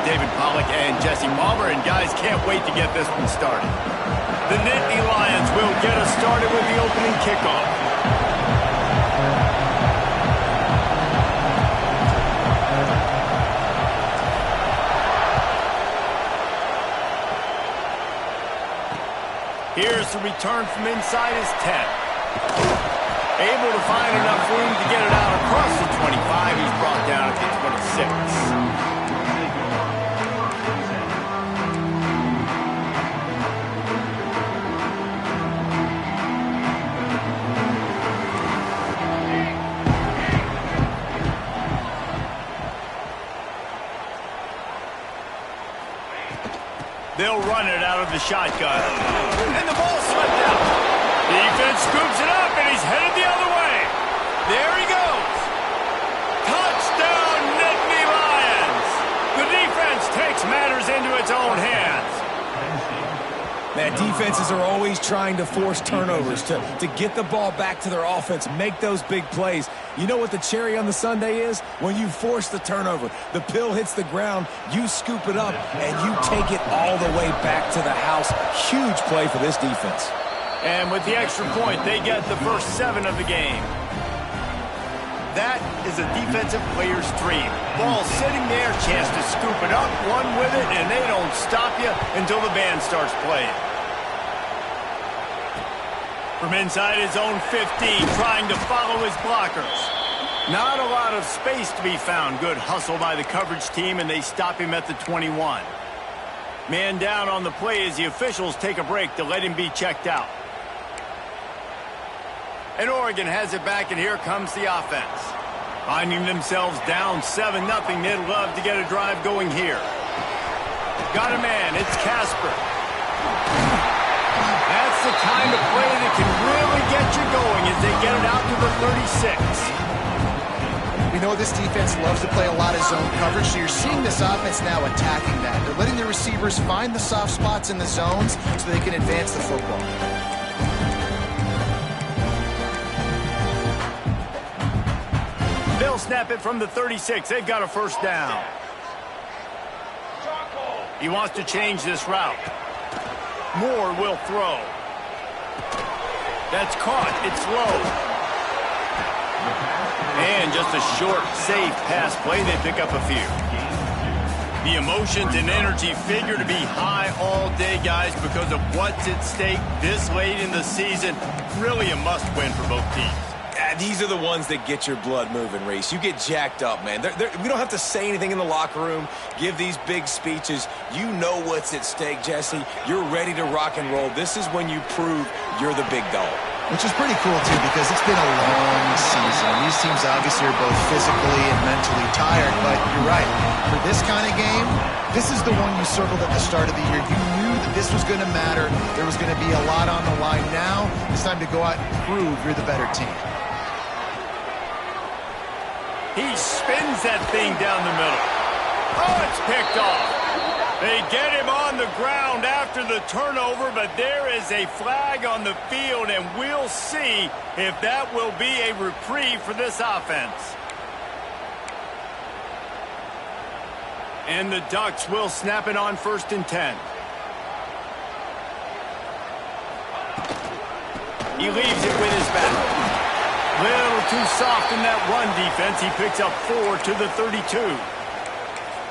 David Pollack and Jesse Palmer, and guys can't wait to get this one started. The Nittany Lions will get us started with the opening kickoff. Here's the return from inside his 10. Able to find enough room to get it out across the 25. He's brought down at the 26. They'll run it out of the shotgun. And the ball slipped out. Defense scoops it up, and he's headed the other way. There he goes. Touchdown, Nittany Lions. The defense takes matters into its own hands. Man, defenses are always trying to force turnovers to get the ball back to their offense, make those big plays. You know what the cherry on the sundae is? When you force the turnover, the pill hits the ground, you scoop it up, and you take it all the way back to the house. Huge play for this defense. And with the extra point, they get the first 7 of the game. That is a defensive player's dream. Ball sitting there, chance to scoop it up, run with it, and they don't stop you until the band starts playing. From inside his own 15, trying to follow his blockers. Not a lot of space to be found. Good hustle by the coverage team, and they stop him at the 21. Man down on the play as the officials take a break to let him be checked out. And Oregon has it back, and here comes the offense. Finding themselves down 7-0, they'd love to get a drive going here. Got a man, it's Casper. That's the kind of play that can really get you going as they get it out to the 36. We know this defense loves to play a lot of zone coverage, so you're seeing this offense now attacking that. They're letting the receivers find the soft spots in the zones so they can advance the football. They'll snap it from the 36. They've got a first down. He wants to change this route. Moore will throw. That's caught. It's low. And just a short, safe pass play. They pick up a few. The emotions and energy figure to be high all day, guys, because of what's at stake this late in the season. Really a must-win for both teams. These are the ones that get your blood moving, Reese. You get jacked up, man. We don't have to say anything in the locker room, give these big speeches. You know what's at stake, Jesse. You're ready to rock and roll. This is when you prove you're the big dog. Which is pretty cool, too, because it's been a long season. These teams obviously are both physically and mentally tired, but you're right. For this kind of game, this is the one you circled at the start of the year. You knew that this was going to matter. There was going to be a lot on the line. Now it's time to go out and prove you're the better team. He spins that thing down the middle. Oh, it's picked off. They get him on the ground after the turnover, but there is a flag on the field, and we'll see if that will be a reprieve for this offense. And the Ducks will snap it on 1st and 10. He leaves it with his back. Little too soft in that run defense. He picks up 4 to the 32.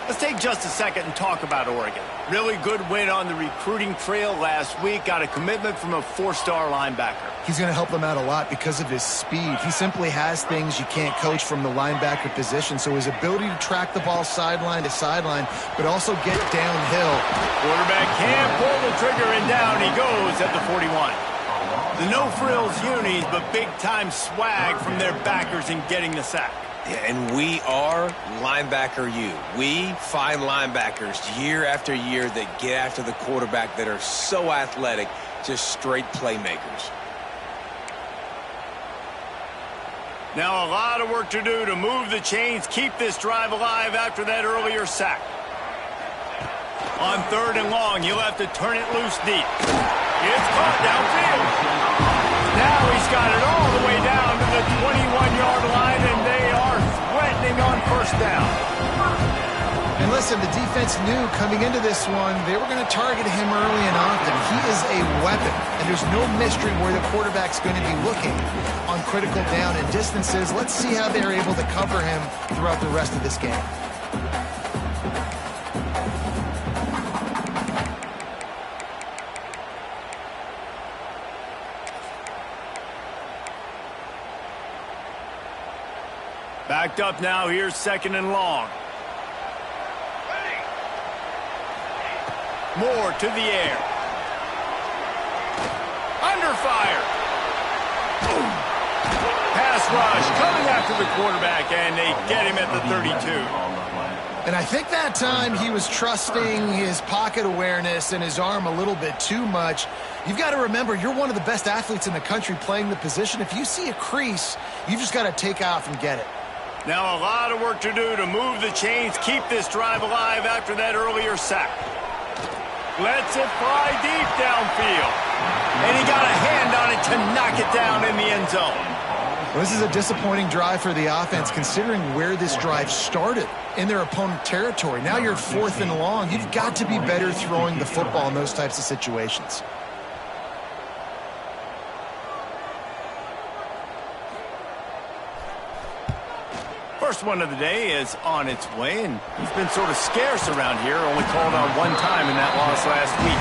Let's take just a second and talk about Oregon. Really good win on the recruiting trail last week. Got a commitment from a 4-star linebacker. He's going to help them out a lot because of his speed. He simply has things you can't coach from the linebacker position. So his ability to track the ball sideline to sideline, but also get downhill. Quarterback can't pull the trigger, and down he goes at the 41. The no-frills unis, but big-time swag from their backers in getting the sack. Yeah, and we are linebacker U. We find linebackers year after year that get after the quarterback that are so athletic, just straight playmakers. Now a lot of work to do to move the chains, keep this drive alive after that earlier sack. On 3rd and long, he'll have to turn it loose deep. It's caught downfield. Now he's got it all the way down to the 21-yard line, and they are threatening on 1st down. And listen, the defense knew coming into this one, they were going to target him early and often. He is a weapon, and there's no mystery where the quarterback's going to be looking on critical down and distances. Let's see how they're able to cover him throughout the rest of this game. Backed up now, here's 2nd and long. Moore to the air. Under fire. Pass rush coming after the quarterback, and they get him at the 32. And I think that time he was trusting his pocket awareness and his arm a little bit too much. You've got to remember, you're one of the best athletes in the country playing the position. If you see a crease, you've just got to take off and get it. Now a lot of work to do to move the chains, keep this drive alive after that earlier sack. Lets it fly deep downfield. And he got a hand on it to knock it down in the end zone. Well, this is a disappointing drive for the offense considering where this drive started in their opponent territory. Now you're 4th and long. You've got to be better throwing the football in those types of situations. First one of the day is on its way, and he's been sort of scarce around here, only called on one time in that loss last week.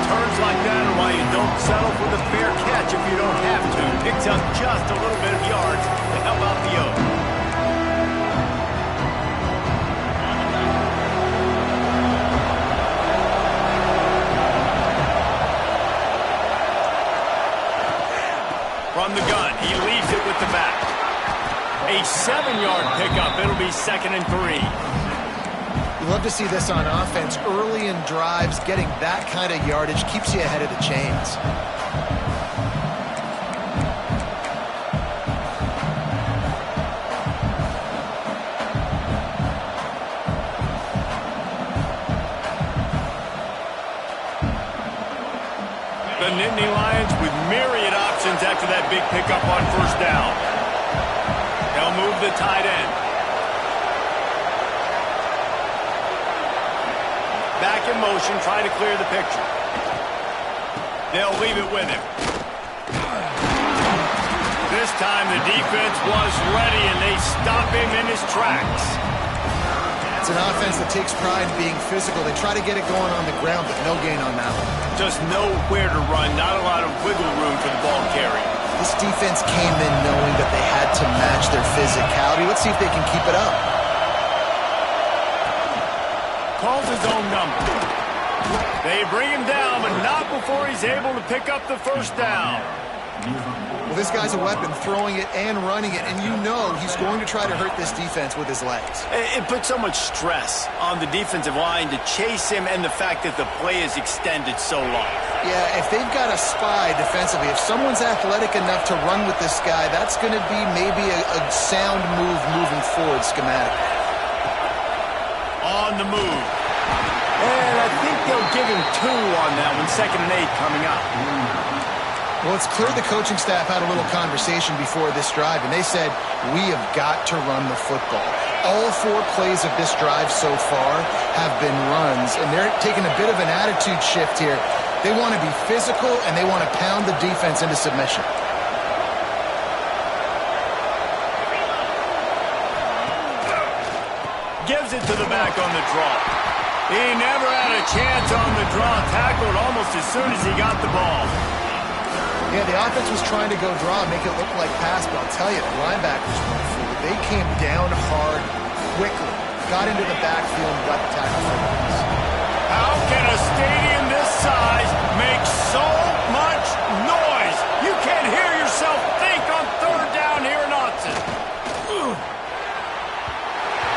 Returns like that are why you don't settle for the fair catch if you don't have to. Picks up just a little bit of yards to help out the O's. From the gun, he leaves it with the back. A 7-yard pickup. It'll be 2nd and 3. You love to see this on offense. Early in drives, getting that kind of yardage keeps you ahead of the chains. The Nittany Lions with myriad options after that big pickup on 1st down. They'll move the tight end. Back in motion, trying to clear the picture. They'll leave it with him. This time the defense was ready, and they stop him in his tracks. It's an offense that takes pride in being physical. They try to get it going on the ground, but no gain on that one. Just nowhere to run, not a lot of wiggle room for the ball carrier. This defense came in knowing that they had to match their physicality. Let's see if they can keep it up. Calls his own number. They bring him down, but not before he's able to pick up the 1st down. Well, this guy's a weapon, throwing it and running it, and you know he's going to try to hurt this defense with his legs. It puts so much stress on the defensive line to chase him, and the fact that the play is extended so long. Yeah, if they've got a spy defensively, if someone's athletic enough to run with this guy, that's going to be maybe a sound move moving forward schematically. On the move. And I think they'll give him 2 on that one, 2nd and 8 coming up. Well, it's clear the coaching staff had a little conversation before this drive, and they said, we have got to run the football. All 4 plays of this drive so far have been runs, and they're taking a bit of an attitude shift here. They want to be physical, and they want to pound the defense into submission. Gives it to the back on the draw. He never had a chance on the draw. Tackled almost as soon as he got the ball. Yeah, the offense was trying to go draw, make it look like pass, but I'll tell you, the linebackers went for it. They came down hard, quickly, got into the backfield, and got the tackle for loss. How can a stadium this size make so much noise? You can't hear yourself think on 3rd down here in Austin.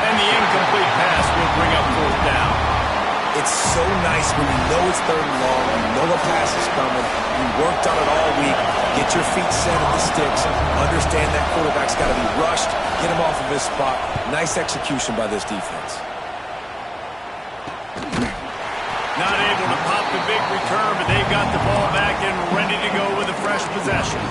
And the incomplete pass will bring up 4th down. It's so nice when you know it's 3rd and long, you know the pass is coming, you worked on it all week, get your feet set at the sticks, understand that quarterback's got to be rushed, get him off of his spot. Nice execution by this defense. Not able to pop the big return, but they've got the ball back and ready to go with a fresh possession.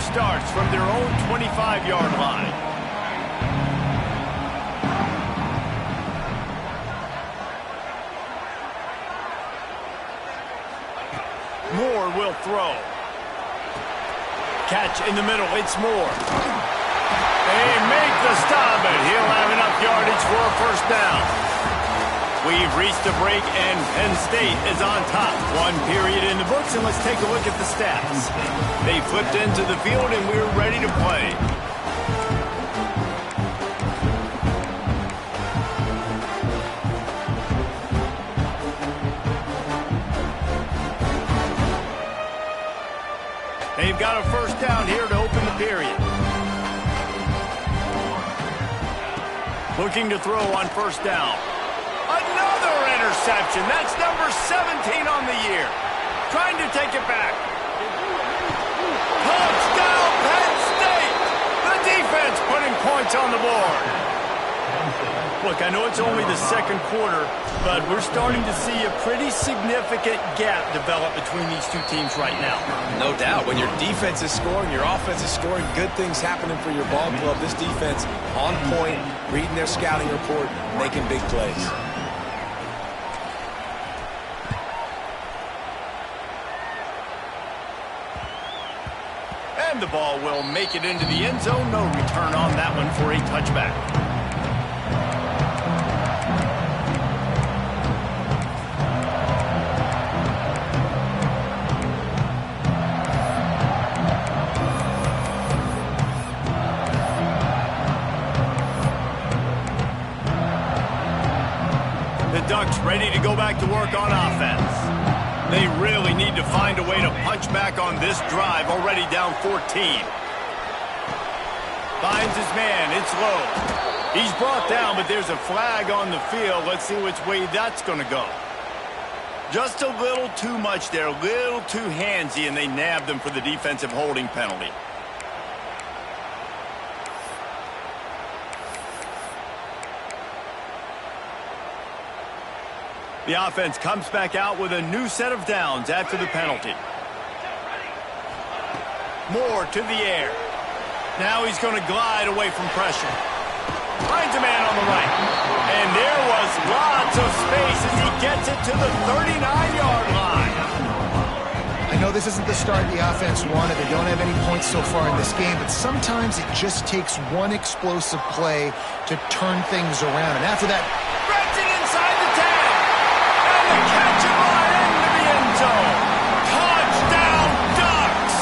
drive starts from their own 25-yard line. Moore will throw. Catch in the middle. It's Moore. They make the stop, and he'll have enough yardage for a first down. We've reached a break, and Penn State is on top. 1 period in the books, and let's take a look at the stats. They flipped into the field, and we're ready to play. They've got a first down here to open the period. Looking to throw on first down. Another interception. That's number 17 on the year. Trying to take it back. Touchdown, Penn State! The defense putting points on the board. Look, I know it's only the second quarter, but we're starting to see a pretty significant gap develop between these two teams right now. No doubt. When your defense is scoring, your offense is scoring, good things happening for your ball club. This defense on point, reading their scouting report, making big plays. And the ball will make it into the end zone. No return on that one for a touchback. The Ducks ready to go back to work on offense. They really need to find a way to punch back on this drive, already down 14. Finds his man, it's low. He's brought down, but there's a flag on the field. Let's see which way that's going to go. Just a little too much there, a little too handsy, and they nabbed him for the defensive holding penalty. The offense comes back out with a new set of downs after the penalty. Moore to the air. Now he's going to glide away from pressure. Finds a man on the right. And there was lots of space as he gets it to the 39-yard line. I know this isn't the start the offense wanted. They don't have any points so far in this game, but sometimes it just takes one explosive play to turn things around. And after that, Inside the 10. And the catch it right into the end zone. Touchdown, Ducks!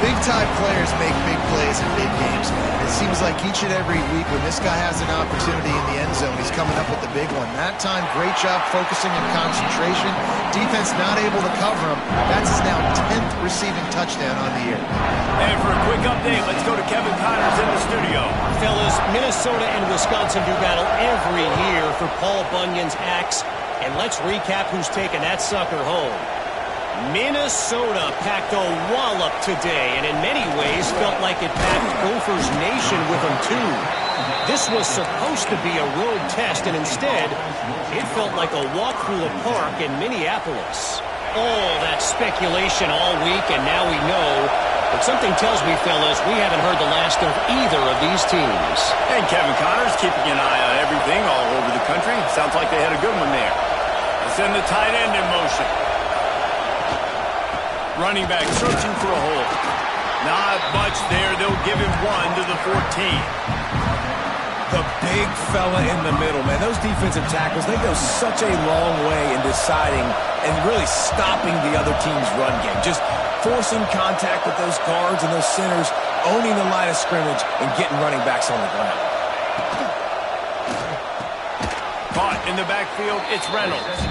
big-time players make big plays in big games, man. It seems like each and every week when this guy has an opportunity in the end zone, he's coming up with the big one. That time, great job focusing and concentration. Defense not able to cover him. That's his now 10th receiving touchdown on the year. And for a quick update, let's go to Kevin Connors in the studio. Fellas, Minnesota and Wisconsin do battle every year for Paul Bunyan's axe. And let's recap who's taking that sucker home. Minnesota packed a wallop today, and in many ways felt like it packed Gophers Nation with them too. This was supposed to be a road test, and instead, it felt like a walk through the park in Minneapolis. All that speculation all week, and now we know. But something tells me, fellas, we haven't heard the last of either of these teams. And Kevin Connors keeping an eye on everything all over the country. Sounds like they had a good one there. Let's send the tight end in motion. Running back searching for a hole. Not much there. They'll give him one to the 14. The big fella in the middle, man. Those defensive tackles, they go such a long way in deciding and really stopping the other team's run game. Just forcing contact with those guards and those centers, owning the line of scrimmage, and getting running backs on the ground. Caught in the backfield, it's Reynolds.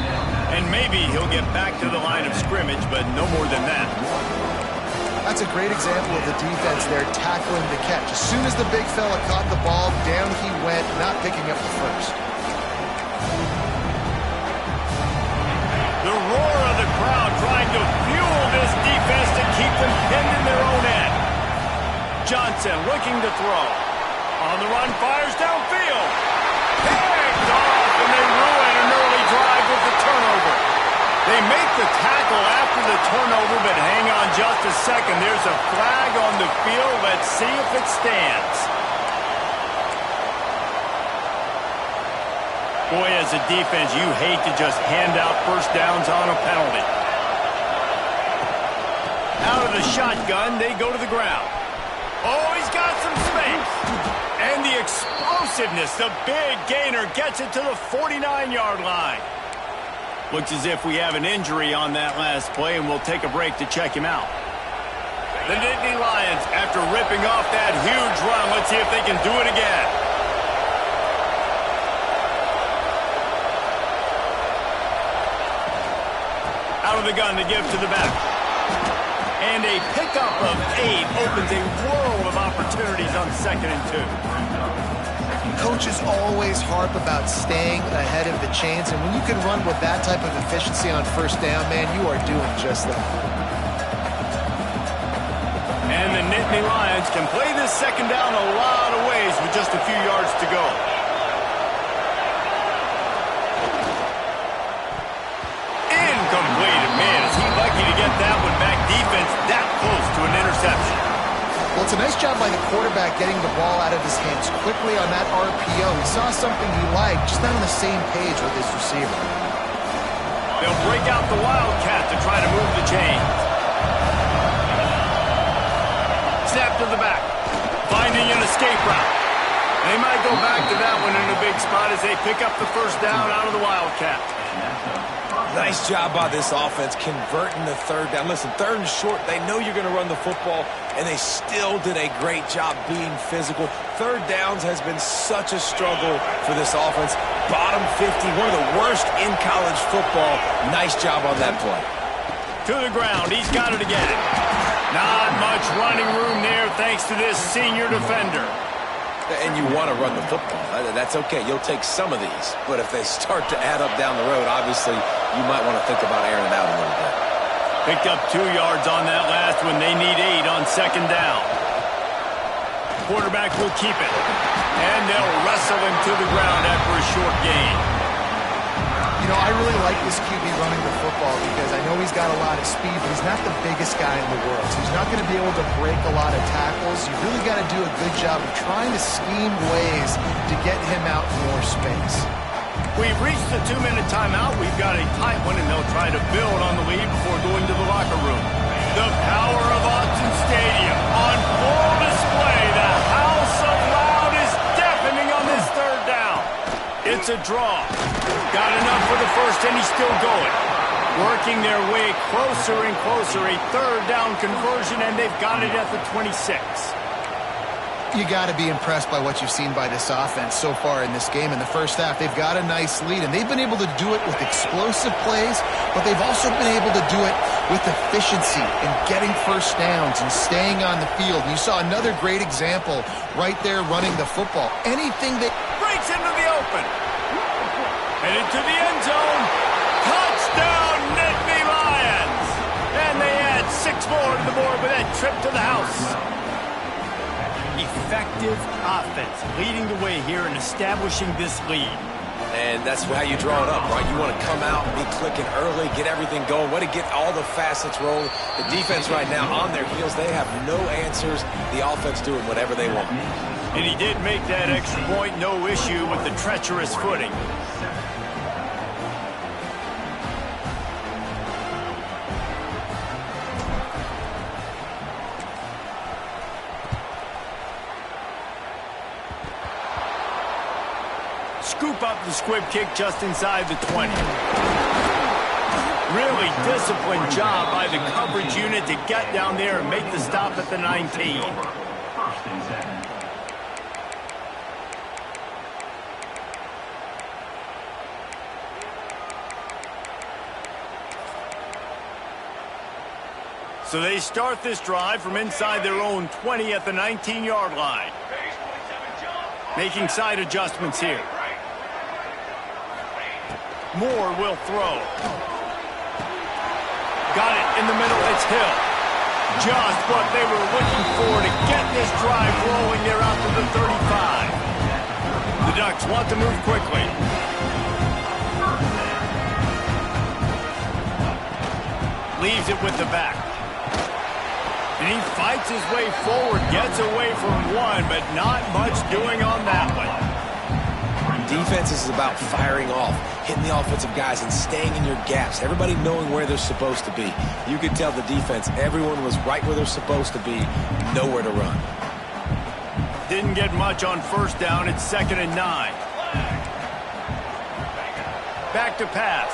And maybe he'll get back to the line of scrimmage, but no more than that. That's a great example of the defense there tackling the catch. As soon as the big fella caught the ball, down he went, not picking up the first. The roar of the crowd trying to fuel this defense to keep them pinned in their own end. Johnson looking to throw. On the run, fires downfield. Picked off, and they ruin an early drive with the turnover. They make the tackle after the turnover, but hang on just a second. There's a flag on the field. Let's see if it stands. Boy, as a defense, you hate to just hand out first downs on a penalty. Out of the shotgun, they go to the ground. Oh, he's got some space. And the explosiveness, the big gainer gets it to the 49-yard line. Looks as if we have an injury on that last play, and we'll take a break to check him out. The Nittany Lions, after ripping off that huge run, let's see if they can do it again. Out of the gun to give to the back. And a pickup of 8 opens a world of opportunities on 2nd and 2. Coaches always harp about staying ahead of the chains, and when you can run with that type of efficiency on first down, man, you are doing just that. And the Nittany Lions can play this 2nd down a lot of ways with just a few yards to go. Incomplete. Man, is he lucky to get that one back. Defense that close to an interception. Well, it's a nice job by the quarterback getting the ball out of his hands quickly on that RPO. He saw something he liked, just not on the same page with his receiver. They'll break out the Wildcat to try to move the chains. Snap to the back. Finding an escape route. They might go back to that one in a big spot as they pick up the first down out of the Wildcat. Nice job by this offense converting the 3rd down. Listen, 3rd and short, they know you're going to run the football, and they still did a great job being physical. 3rd downs has been such a struggle for this offense. Bottom 50, one of the worst in college football. Nice job on that play. To the ground, he's got it again. Not much running room there thanks to this senior defender. And you want to run the football. That's okay. You'll take some of these. But if they start to add up down the road, obviously, you might want to think about airing it out a little bit. Picked up 2 yards on that last one. They need 8 on 2nd down. Quarterback will keep it. And they'll wrestle him to the ground after a short gain. You know, I really like this QB running the football because I know he's got a lot of speed, but he's not the biggest guy in the world. So he's not going to be able to break a lot of tackles. You really got to do a good job of trying to scheme ways to get him out more space. We've reached the 2-minute timeout. We've got a tight one, and they'll try to build on the lead before going to the locker room. The power of Autzen Stadium on full display. The house of loud is deafening on this 3rd down. It's a draw. Got enough for the first, and he's still going. Working their way closer and closer. A 3rd down conversion, and they've got it at the 26. You got to be impressed by what you've seen by this offense so far in this game. In the first half, they've got a nice lead, and they've been able to do it with explosive plays, but they've also been able to do it with efficiency and getting first downs and staying on the field. And you saw another great example right there running the football. Anything that breaks into the open. Headed to the end zone. Touchdown, Nittany Lions. And they add 6 more to the board with that trip to the house. Effective offense leading the way here and establishing this lead. And that's how you draw it up, right? You want to come out, be clicking early, get everything going, want to get all the facets rolling. The defense right now on their heels, they have no answers. The offense doing whatever they want. And he did make that extra point, no issue with the treacherous footing. Scoop up the squib kick just inside the 20. Really disciplined job by the coverage unit to get down there and make the stop at the 19. So they start this drive from inside their own 20 at the 19-yard line. Making side adjustments here. Moore will throw. Got it in the middle. It's Hill. Just what they were looking for to get this drive rolling. They're out to the 35. The Ducks want to move quickly. Leaves it with the back. And he fights his way forward, gets away from one, but not much doing on that one. Defense is about firing off, hitting the offensive guys and staying in your gaps. Everybody knowing where they're supposed to be. You could tell the defense, everyone was right where they're supposed to be, nowhere to run. Didn't get much on first down. It's 2nd and 9. Back to pass.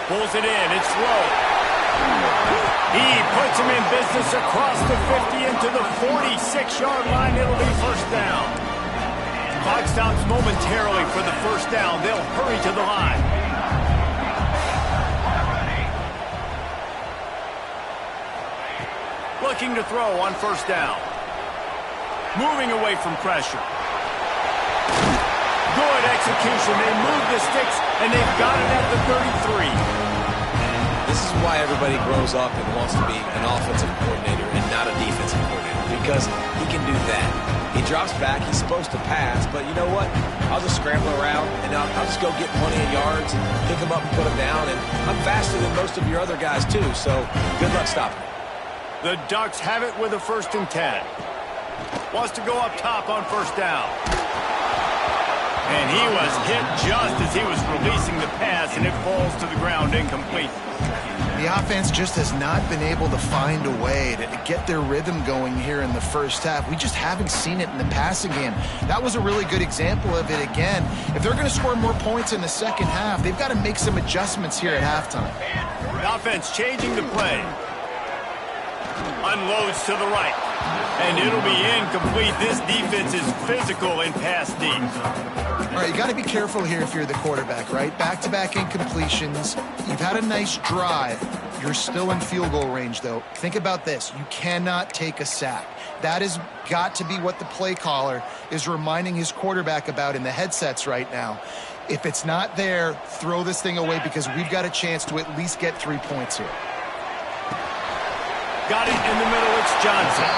Pulls it in. It's low. He puts him in business across the 50 into the 46-yard line. It'll be first down. Clock stops momentarily for the first down. They'll hurry to the line. Looking to throw on first down. Moving away from pressure. Good execution. They move the sticks, and they've got it at the 33. This is why everybody grows up and wants to be an offensive coordinator and not a defensive coordinator, because he can do that. He drops back, he's supposed to pass, but you know what? I'll just scramble around, and I'll just go get plenty of yards and pick him up and put him down, and I'm faster than most of your other guys too, so good luck stopping him. The Ducks have it with a 1st and 10. Wants to go up top on first down. And he was hit just as he was releasing the pass, and it falls to the ground incomplete. The offense just has not been able to find a way to get their rhythm going here in the first half. We just haven't seen it in the passing game. That was a really good example of it again. If they're going to score more points in the second half, they've got to make some adjustments here at halftime. The offense changing the play. Unloads to the right. And it'll be incomplete. This defense is physical in pass deep. All right, you got to be careful here if you're the quarterback, right? Back-to-back incompletions. You've had a nice drive. You're still in field goal range, though. Think about this. You cannot take a sack. That has got to be what the play caller is reminding his quarterback about in the headsets right now. If it's not there, throw this thing away because we've got a chance to at least get 3 points here. Got it in the middle. It's Johnson.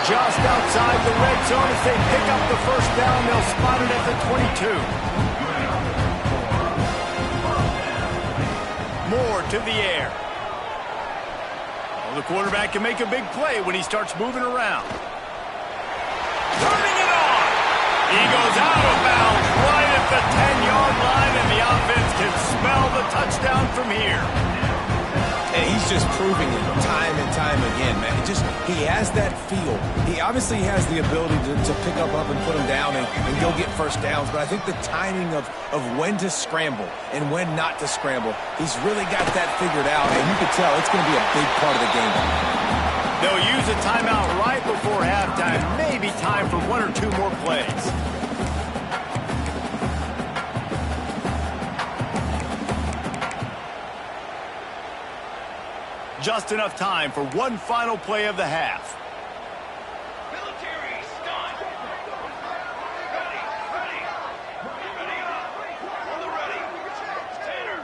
Just outside the red zone as they pick up the first down. They'll spot it at the 22. Moore to the air. Well, the quarterback can make a big play when he starts moving around. Turning it on. He goes out of bounds right at the 10-yard line, and the offense can smell the touchdown from here. And he's just proving it time and time again, man. He has that feel. He obviously has the ability to pick up and put him down and go get first downs, but I think the timing of when to scramble and when not to scramble, he's really got that figured out, and you can tell it's going to be a big part of the game. They'll use a timeout right before halftime. Maybe time for 1 or 2 more plays. Just enough time for one final play of the half. Military stun. Ready. On the ready. Tanner.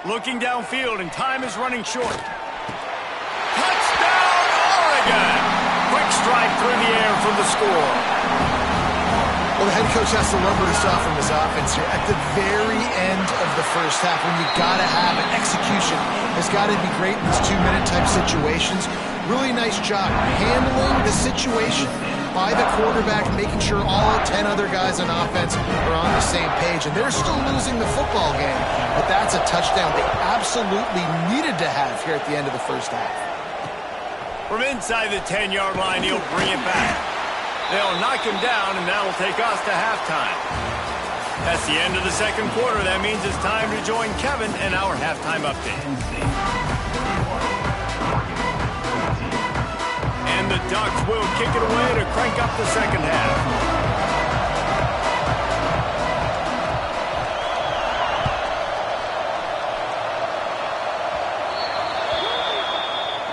Looking downfield, and time is running short. Touchdown, Oregon! Quick strike through the air for the score. Well, the head coach has to lumber this off from his offense here. At the very end of the first half, when you got to have it, execution has got to be great in these 2-minute type situations. Really nice job handling the situation by the quarterback, making sure all 10 other guys on offense are on the same page. And they're still losing the football game, but that's a touchdown they absolutely needed to have here at the end of the first half. From inside the 10-yard line, he'll bring it back. They'll knock him down, and that'll take us to halftime. That's the end of the second quarter. That means it's time to join Kevin in our halftime update. And the Ducks will kick it away to crank up the second half.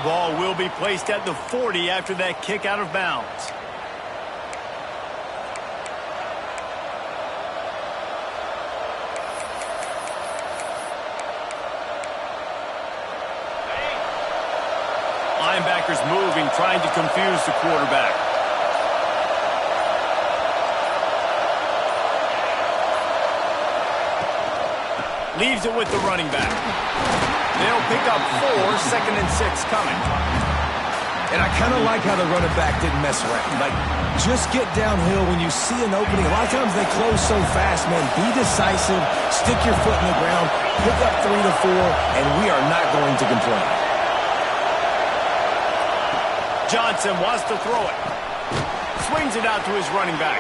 Ball will be placed at the 40 after that kick out of bounds. Linebackers moving, trying to confuse the quarterback. Leaves it with the running back. They'll pick up 4, 2nd and 6 coming. And I kind of like how the running back didn't mess around. Like, just get downhill when you see an opening. A lot of times they close so fast, man. Be decisive, stick your foot in the ground, pick up 3 to 4, and we are not going to complain. Johnson wants to throw it. Swings it out to his running back.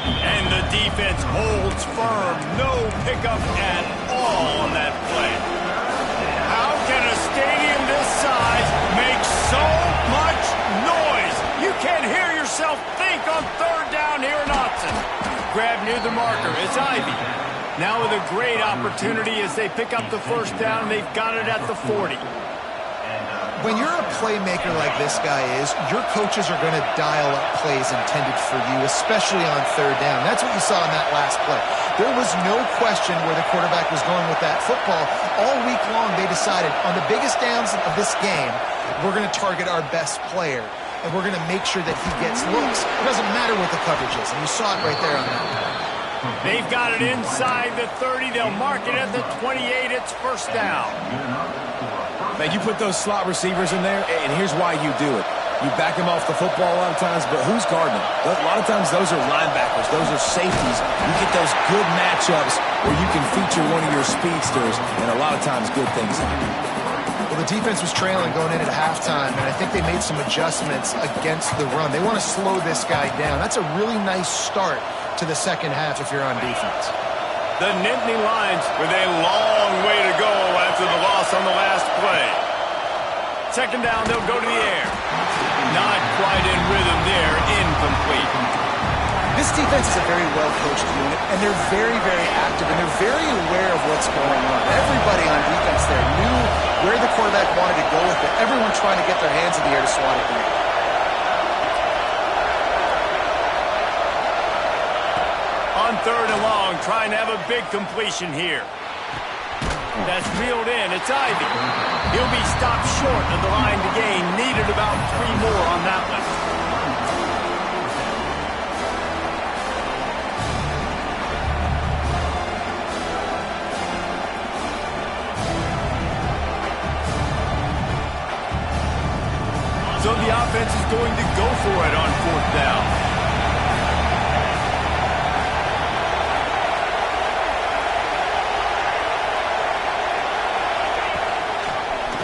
And the defense holds firm. No pickup at all on that play. How can a stadium this size make so much noise? You can't hear yourself think on 3rd down here in Austin. Grab near the marker. It's Ivy. Now with a great opportunity as they pick up the 1st down. They've got it at the 40. When you're a playmaker like this guy is, your coaches are going to dial up plays intended for you, especially on 3rd down. That's what you saw in that last play. There was no question where the quarterback was going with that football. All week long, they decided on the biggest downs of this game, we're going to target our best player, and we're going to make sure that he gets looks. It doesn't matter what the coverage is, and you saw it right there on that play. They've got it inside the 30. They'll mark it at the 28. It's 1st down. Man, you put those slot receivers in there, and here's why you do it. You back them off the football a lot of times, but who's guarding them? A lot of times those are linebackers. Those are safeties. You get those good matchups where you can feature one of your speedsters, and a lot of times good things happen. Well, the defense was trailing going in at halftime, and I think they made some adjustments against the run. They want to slow this guy down. That's a really nice start to the 2nd half if you're on defense. The Nittany Lions with a long way to go after the loss on the last play. 2nd down, they'll go to the air. Not quite in rhythm there, incomplete. This defense is a very well-coached unit, and they're very, very active, and they're very aware of what's going on. Everybody on defense there knew where the quarterback wanted to go with it. Everyone trying to get their hands in the air to swat it down. On 3rd and long, trying to have a big completion here. That's reeled in. It's Ivy. He'll be stopped short of the line to gain. Needed about 3 more on that one. So the offense is going to go for it on 4th down.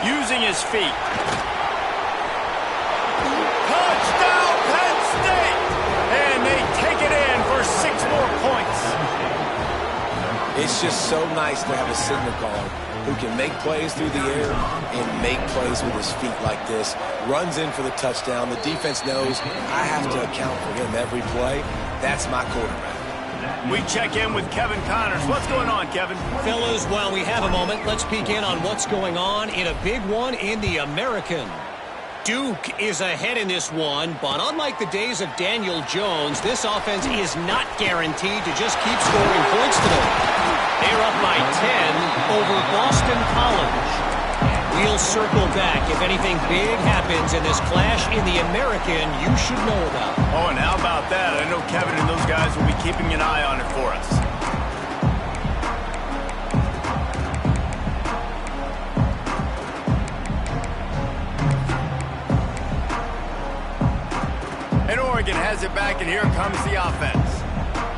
Using his feet. Touchdown, Penn State! And they take it in for 6 more points. It's just so nice to have a signal caller who can make plays through the air and make plays with his feet like this. Runs in for the touchdown. The defense knows I have to account for him every play. That's my quarterback. We check in with Kevin Connors. What's going on, Kevin? Fellas, while we have a moment, let's peek in on what's going on in a big one in the American. Duke is ahead in this one, but unlike the days of Daniel Jones, this offense is not guaranteed to just keep scoring points today. They're up by 10 over Boston College. We'll circle back if anything big happens in this clash in the American you should know about. Oh, and how about that? I know Kevin and those guys will be keeping an eye on it for us. And Oregon has it back, and here comes the offense.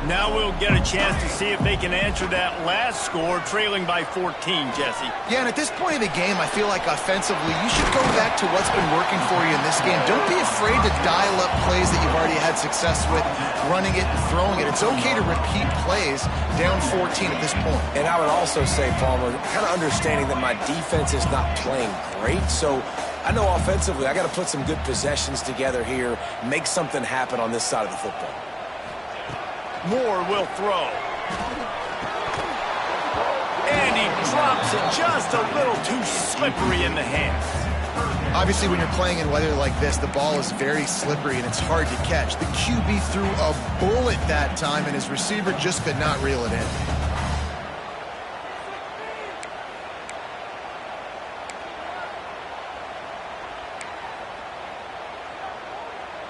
Now we'll get a chance to see if they can answer that last score, trailing by 14, Jesse. Yeah, and at this point of the game, I feel like offensively, you should go back to what's been working for you in this game. Don't be afraid to dial up plays that you've already had success with, running it and throwing it. It's okay to repeat plays down 14 at this point. And I would also say, Palmer, kind of understanding that my defense is not playing great, so I know offensively I got to put some good possessions together here, make something happen on this side of the football. Moore will throw. And he drops it just a little too slippery in the hands. Obviously, when you're playing in weather like this, the ball is very slippery and it's hard to catch. The QB threw a bullet that time, and his receiver just could not reel it in.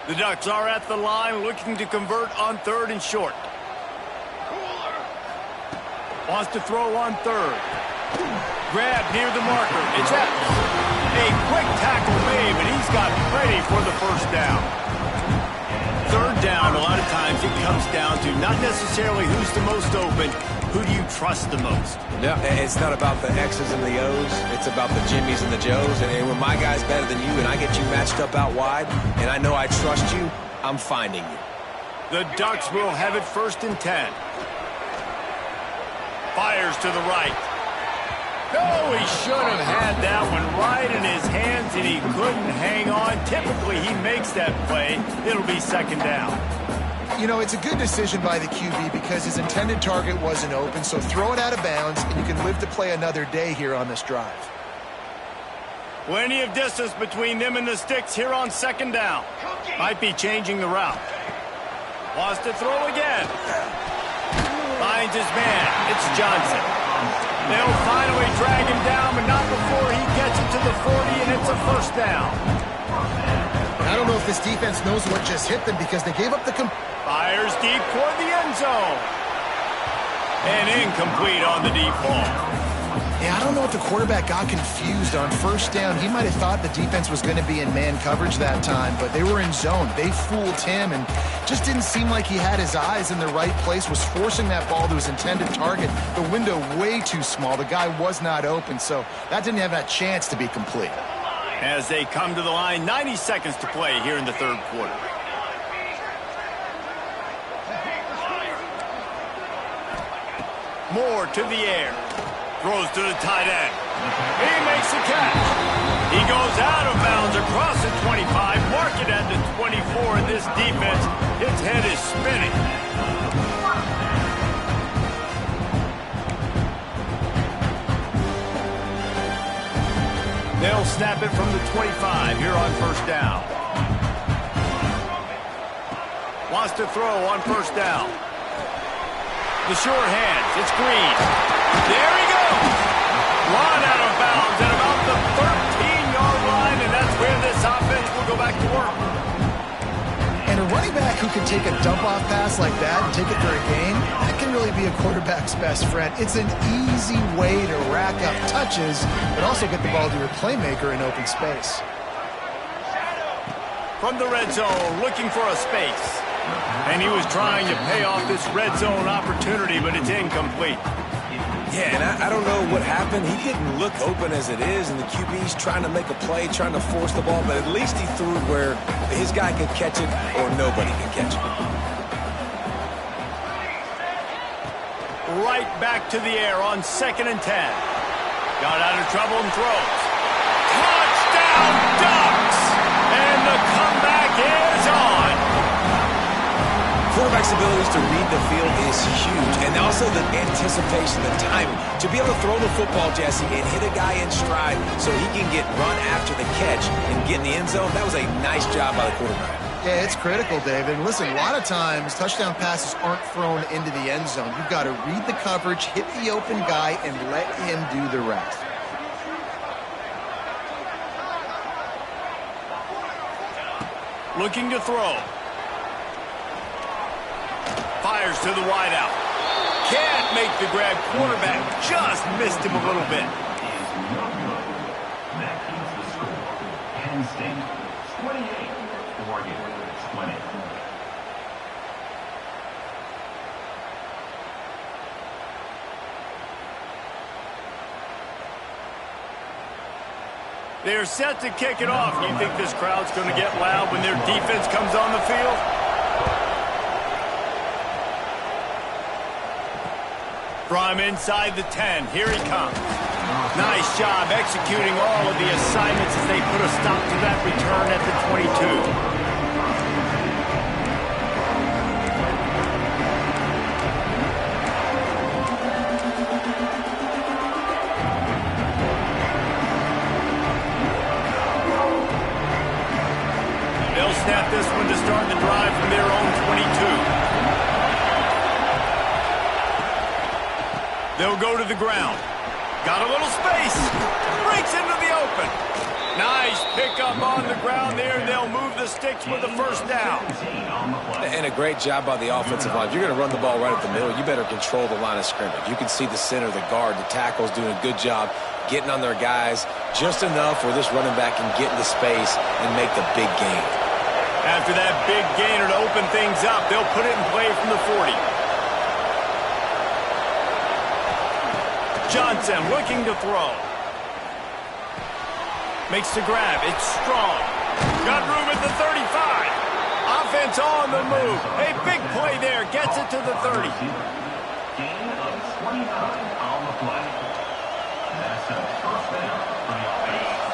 The Ducks are at the line looking to convert on 3rd and short. Wants to throw on third. Grab near the marker. It's out. A quick tackle made, but he's got ready for the first down. Third down, a lot of times it comes down to not necessarily who's the most open, who do you trust the most? Yeah, it's not about the X's and the O's. It's about the Jimmys and the Joes. And when my guy's better than you and I get you matched up out wide, and I know I trust you, I'm finding you. The Ducks will have it 1st and 10. Fires to the right. Oh, he should have had that one right in his hands, and he couldn't hang on. Typically, he makes that play. It'll be 2nd down. You know, it's a good decision by the QB because his intended target wasn't open, so throw it out of bounds, and you can live to play another day here on this drive. Plenty of distance between them and the sticks here on 2nd down. Might be changing the route. Wants to throw again. Finds his man. It's Johnson. They'll finally drag him down, but not before he gets it to the 40, and it's a 1st down. I don't know if this defense knows what just hit them because they gave up the... Fires deep toward the end zone. And incomplete on the deep ball. Yeah, I don't know if the quarterback got confused on 1st down. He might have thought the defense was going to be in man coverage that time, but they were in zone. They fooled him and just didn't seem like he had his eyes in the right place, was forcing that ball to his intended target. The window way too small. The guy was not open, so that didn't have that chance to be complete. As they come to the line, 90 seconds to play here in the 3rd quarter. Moore to the air. Throws to the tight end. He makes the catch. He goes out of bounds across the 25. Mark it at the 24. And this defense, its head is spinning. They'll snap it from the 25 here on 1st down. Wants to throw on 1st down. The sure hands. It's Green. There he goes. Run out of bounds at about the 13-yard line, and that's where this offense will go back to work. And a running back who can take a dump-off pass like that and take it for a gain, that can really be a quarterback's best friend. It's an easy way to rack up touches, but also get the ball to your playmaker in open space. From the red zone, looking for a space. And he was trying to pay off this red zone opportunity, but it's incomplete. Yeah, and I don't know what happened. He didn't look open as it is, and the QB's trying to make a play, trying to force the ball, but at least he threw it where his guy could catch it or nobody could catch it. Right back to the air on 2nd and 10. Got out of trouble and throws. Touchdown, Ducks! And the comeback is on. Quarterback's abilities to read the field is huge, and also the anticipation, the timing. To be able to throw the football, Jesse, and hit a guy in stride so he can get run after the catch and get in the end zone, that was a nice job by the quarterback. Yeah, it's critical, David. And listen, a lot of times touchdown passes aren't thrown into the end zone. You've got to read the coverage, hit the open guy, and let him do the rest. Looking to throw. Fires to the wideout. Can't make the grab. Quarterback just missed him a little bit. That keeps the score. Penn State 28, Oregon 20. They're set to kick it off. You think this crowd's going to get loud when their defense comes on the field? From inside the 10, here he comes. Nice job executing all of the assignments as they put a stop to that return at the 22. They'll snap this one to start the drive from their own 22. They'll go to the ground. Got a little space. Breaks into the open. Nice pickup on the ground there. They'll move the sticks with the first down. And a great job by the offensive line. If you're going to run the ball right at the middle, you better control the line of scrimmage. You can see the center, the guard, the tackles doing a good job getting on their guys just enough where this running back can get into space and make the big gain. After that big gainer to open things up, they'll put it in play from the 40. Johnson looking to throw. Makes the grab. It's strong. Got room at the 35. Offense on the move. A big play there. Gets it to the 30. Gain of 29 on the play. That's a first down for the offense.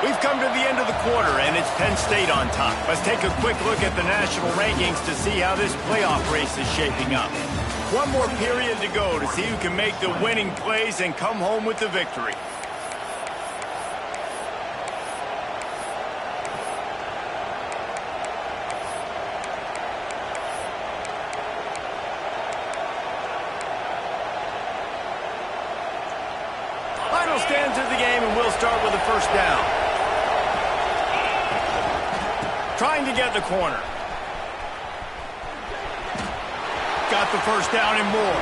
We've come to the end of the quarter, and it's Penn State on top. Let's take a quick look at the national rankings to see how this playoff race is shaping up. One more period to go to see who can make the winning plays and come home with the victory. Final stands of the game, and we'll start with the first down. Trying to get the corner. Got the first down and more.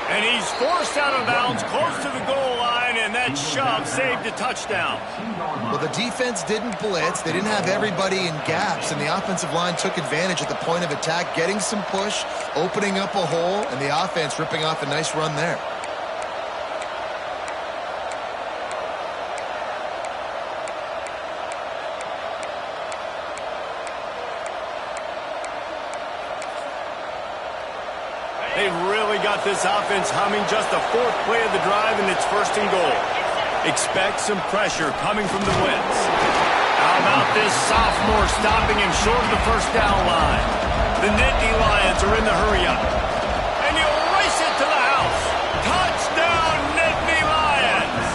And he's forced out of bounds close to the goal line, and that shove saved a touchdown. Well, the defense didn't blitz. They didn't have everybody in gaps, and the offensive line took advantage at the point of attack, getting some push, opening up a hole, and the offense ripping off a nice run there. They've really got this offense humming. Just the fourth play of the drive, and it's first and goal. Expect some pressure coming from the blitz. How about this sophomore stopping him short of the first down line? The Nittany Lions are in the hurry-up. And he'll race it to the house. Touchdown, Nittany Lions!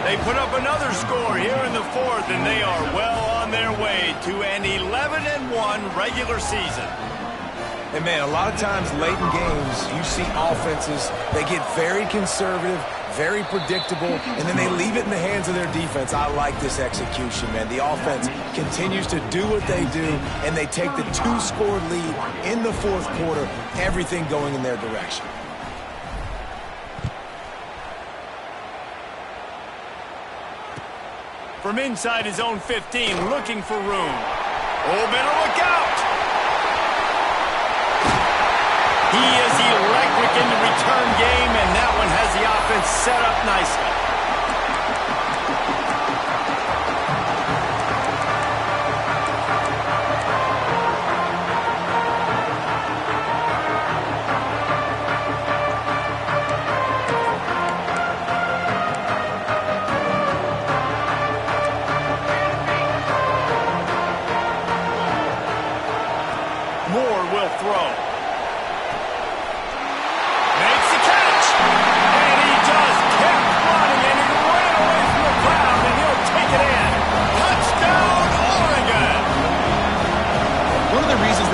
They put up another score here in the fourth, and they are well on their way to an 11-1 regular season. And, man, a lot of times late in games, you see offenses, they get very conservative, very predictable, and then they leave it in the hands of their defense. I like this execution, man. The offense continues to do what they do, and they take the two-score lead in the fourth quarter, everything going in their direction. From inside his own 15, looking for room. Oh, better look out! He is electric in the return game, and that one has the offense set up nicely. Moore will throw.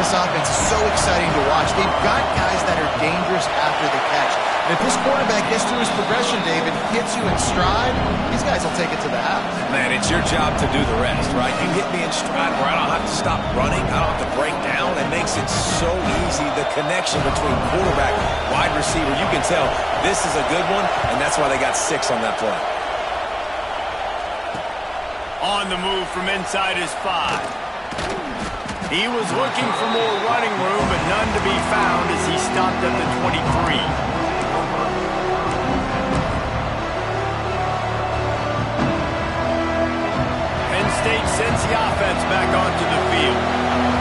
This offense is so exciting to watch. They've got guys that are dangerous after the catch. And if this quarterback gets through his progression, David, hits you in stride, these guys will take it to the house. Man, it's your job to do the rest, right? You hit me in stride where I don't have to stop running. I don't have to break down. It makes it so easy. The connection between quarterback, wide receiver, you can tell this is a good one, and that's why they got 6 on that play. On the move from inside his 5. He was looking for more running room, but none to be found as he stopped at the 23. Penn State sends the offense back onto the field.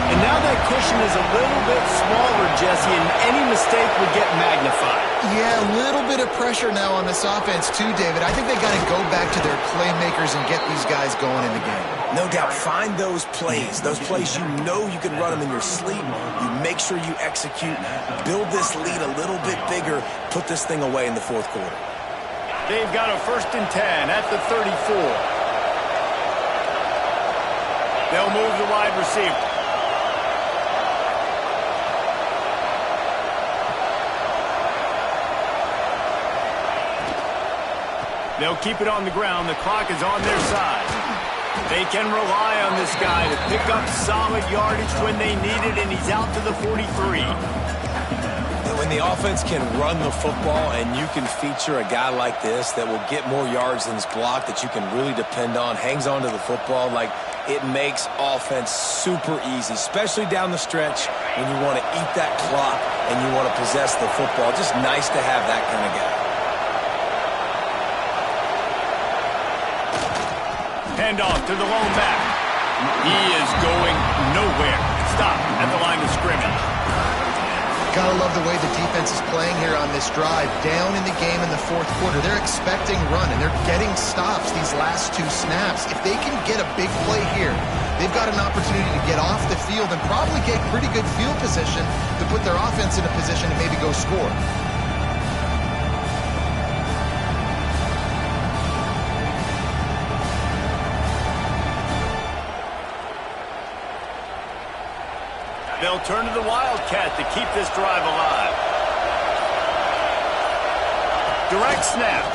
And now that cushion is a little bit smaller, Jesse, and any mistake would get magnified. Yeah, a little bit of pressure now on this offense too, David. I think they got to go back to their playmakers and get these guys going in the game. No doubt, find those plays you know you can run them in your sleep. You make sure you execute, build this lead a little bit bigger, put this thing away in the fourth quarter. They've got a 1st and 10 at the 34. They'll move the wide receiver. They'll keep it on the ground. The clock is on their side. They can rely on this guy to pick up solid yardage when they need it, and he's out to the 43. When the offense can run the football and you can feature a guy like this that will get more yards than his block, that you can really depend on, hangs on to the football, like it makes offense super easy, especially down the stretch when you want to eat that clock and you want to possess the football. Just nice to have that kind of guy. Hand off to the lone back. He is going nowhere. Stop at the line of scrimmage. Gotta love the way the defense is playing here on this drive. Down in the game in the fourth quarter, they're expecting run, and they're getting stops these last two snaps. If they can get a big play here, they've got an opportunity to get off the field and probably get pretty good field position to put their offense in a position to maybe go score. They'll turn to the Wildcat to keep this drive alive. Direct snap.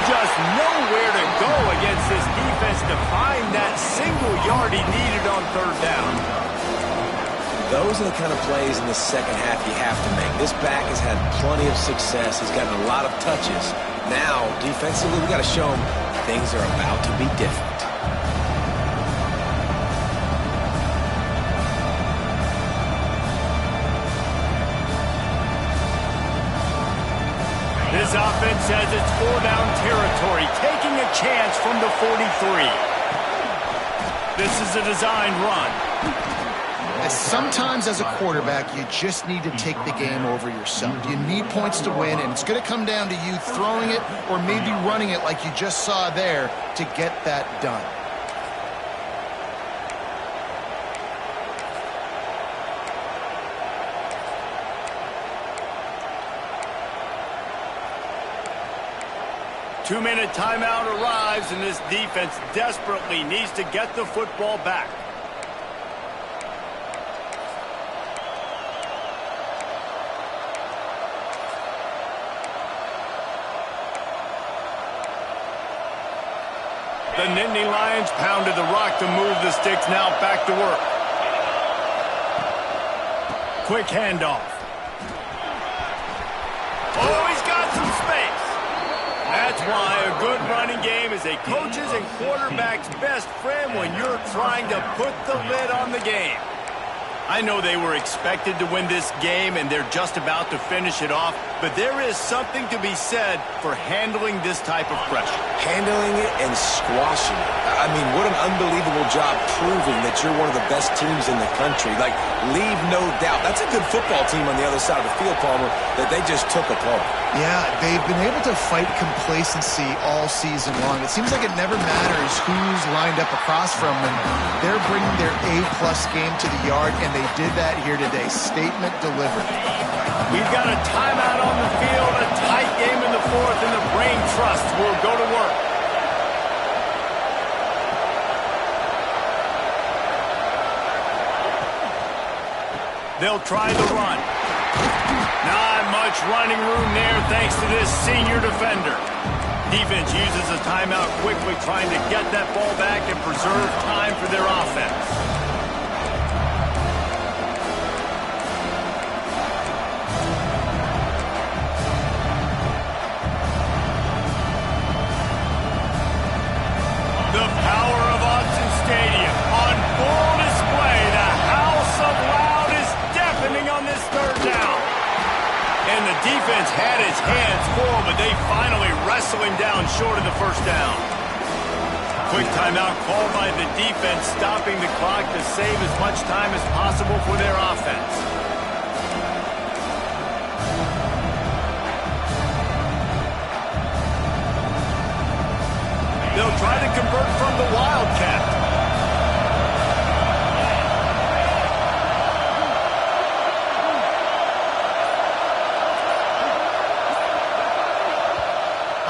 Just nowhere to go against this defense to find that single yard he needed on third down. Those are the kind of plays in the second half you have to make. This back has had plenty of success. He's gotten a lot of touches. Now, defensively, we got to show him things are about to be different. This offense says it's four-down territory, taking a chance from the 43. This is a designed run. And sometimes as a quarterback, you just need to take the game over yourself. You need points to win, and it's going to come down to you throwing it or maybe running it like you just saw there to get that done. Two-minute timeout arrives, and this defense desperately needs to get the football back. The Nittany Lions pounded the rock to move the sticks, now back to work. Quick handoff. Oh, he's got some space. That's why a good running game is a coach's and quarterback's best friend when you're trying to put the lid on the game. I know they were expected to win this game, and they're just about to finish it off, but there is something to be said for handling this type of pressure. Handling it and squashing it. I mean, what an unbelievable job proving that you're one of the best teams in the country. Like, leave no doubt. That's a good football team on the other side of the field, Palmer, that they just took apart. Yeah, they've been able to fight complacency all season long. It seems like it never matters who's lined up across from them. They're bringing their A-plus game to the yard, and they did that here today. Statement delivered. We've got a timeout on the field, a tight game in the fourth, and the Brain Trust will go to work. They'll try the run. Not much running room there thanks to this senior defender. Defense uses a timeout quickly, trying to get that ball back and preserve time for their offense. The power of Autzen Stadium on full display. The house of loud is deafening on this third down. And the defense had its hands full, but they finally wrestle him down short of the first down. Quick timeout called by the defense, stopping the clock to save as much time as possible for their offense. They'll try to convert from the Wildcat.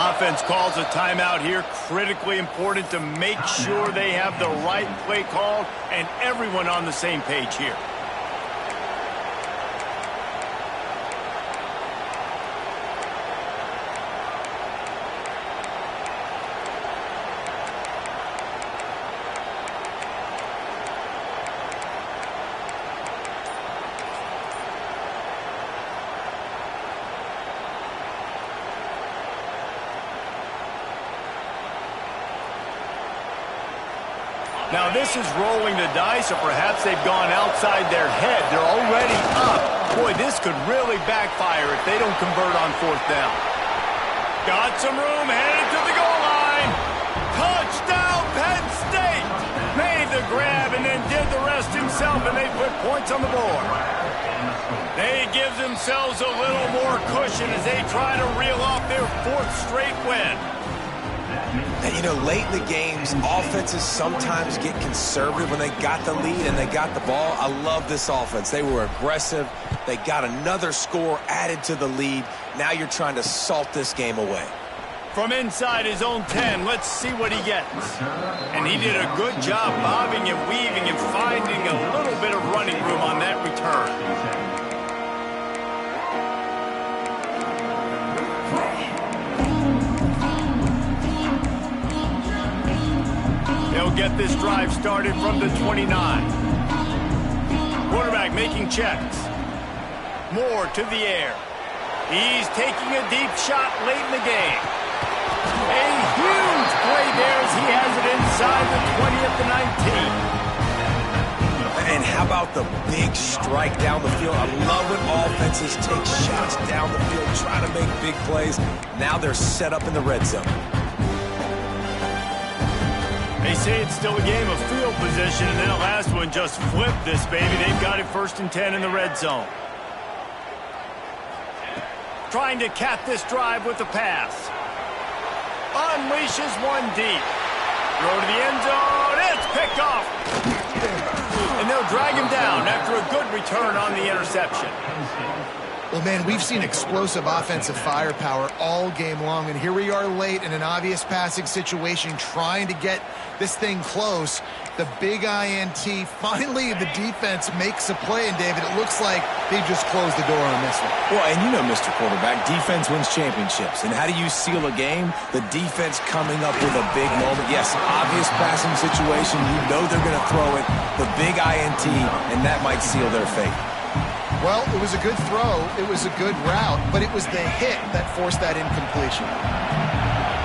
Offense calls a timeout here. Critically important to make sure they have the right play called and everyone on the same page here. Now this is rolling the dice, or perhaps they've gone outside their head. They're already up. Boy, this could really backfire if they don't convert on fourth down. Got some room, headed to the goal line. Touchdown, Penn State! Made the grab and then did the rest himself, and they put points on the board. They give themselves a little more cushion as they try to reel off their fourth straight win. And, you know, late in the games, offenses sometimes get conservative when they got the lead and they got the ball. I love this offense. They were aggressive. They got another score added to the lead. Now you're trying to salt this game away. From inside his own 10, let's see what he gets. And he did a good job bobbing and weaving and finding a little bit of running room on that return. They'll get this drive started from the 29. Quarterback making checks. Moore to the air. He's taking a deep shot late in the game. A huge play there as he has it inside the 20 at the 19. And how about the big strike down the field? I love when offenses take shots down the field, try to make big plays. Now they're set up in the red zone. They say it's still a game of field position, and that last one just flipped this baby. They've got it 1st and 10 in the red zone. Trying to cap this drive with the pass. Unleashes one deep. Throw to the end zone. It's picked off. And they'll drag him down after a good return on the interception. Well, man, we've seen explosive offensive firepower all game long, and here we are late in an obvious passing situation trying to get this thing close. The big INT, finally the defense makes a play, and David, it looks like they just closed the door on this one. Well, and you know, Mr. Quarterback, defense wins championships. And how do you seal a game? The defense coming up with a big moment. Yes, obvious passing situation. You know they're going to throw it. The big INT, and that might seal their fate. Well, it was a good throw, it was a good route, but it was the hit that forced that incompletion.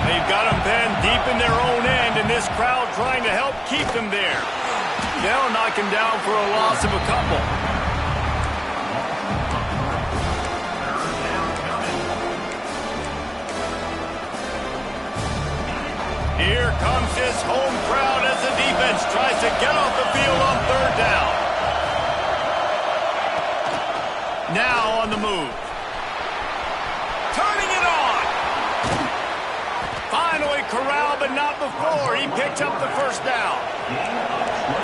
They've got them pinned deep in their own end, and this crowd trying to help keep them there. They'll knock him down for a loss of a couple. Here comes his home crowd as the defense tries to get off the field on 3rd down. Now on the move. Turning it on. Finally corralled, but not before. He picked up the 1st down.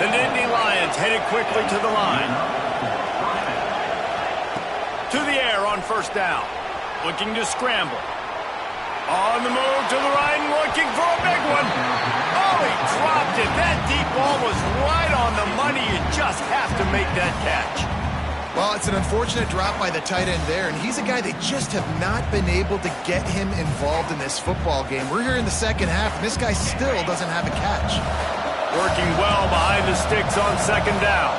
The Nittany Lions headed quickly to the line. To the air on 1st down. Looking to scramble. On the move to the right and looking for a big one. Oh, he dropped it. That deep ball was right on the money. You just have to make that catch. Well, it's an unfortunate drop by the tight end there, and he's a guy they just have not been able to get him involved in this football game. We're here in the 2nd half, and this guy still doesn't have a catch. Working well behind the sticks on 2nd down.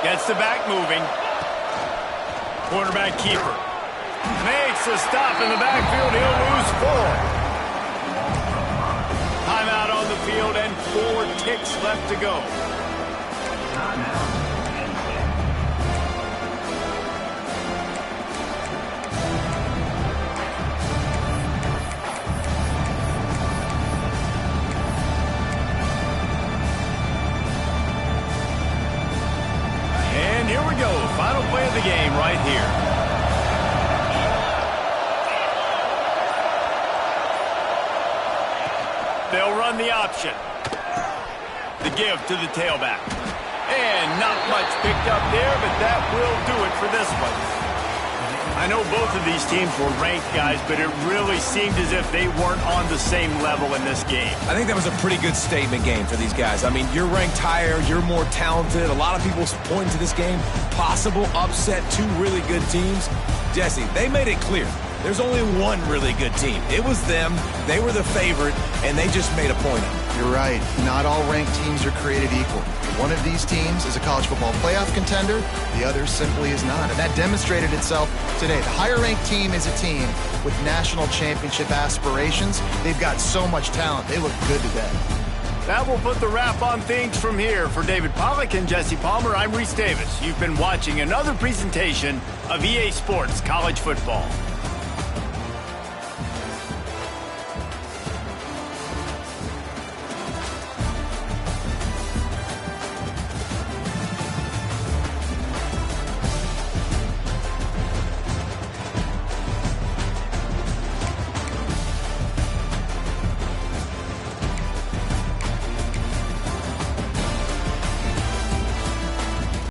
Gets the back moving. Quarterback keeper. Makes a stop in the backfield. He'll lose 4. Timeout on the field and 4 ticks left to go. And here we go. Final play of the game right here. They'll run the option. The give to the tailback. And not much picked up there, but that will do it for this one. I know both of these teams were ranked, guys, but it really seemed as if they weren't on the same level in this game. I think that was a pretty good statement game for these guys. I mean, you're ranked higher, you're more talented. A lot of people point to this game. Possible upset, 2 really good teams. Jesse, they made it clear. There's only one really good team. It was them. They were the favorite, and they just made a point of it. You're right. Not all ranked teams are created equal. One of these teams is a college football playoff contender. The other simply is not. And that demonstrated itself today. The higher-ranked team is a team with national championship aspirations. They've got so much talent. They look good today. That will put the wrap on things from here. For David Pollack and Jesse Palmer, I'm Reese Davis. You've been watching another presentation of EA Sports College Football.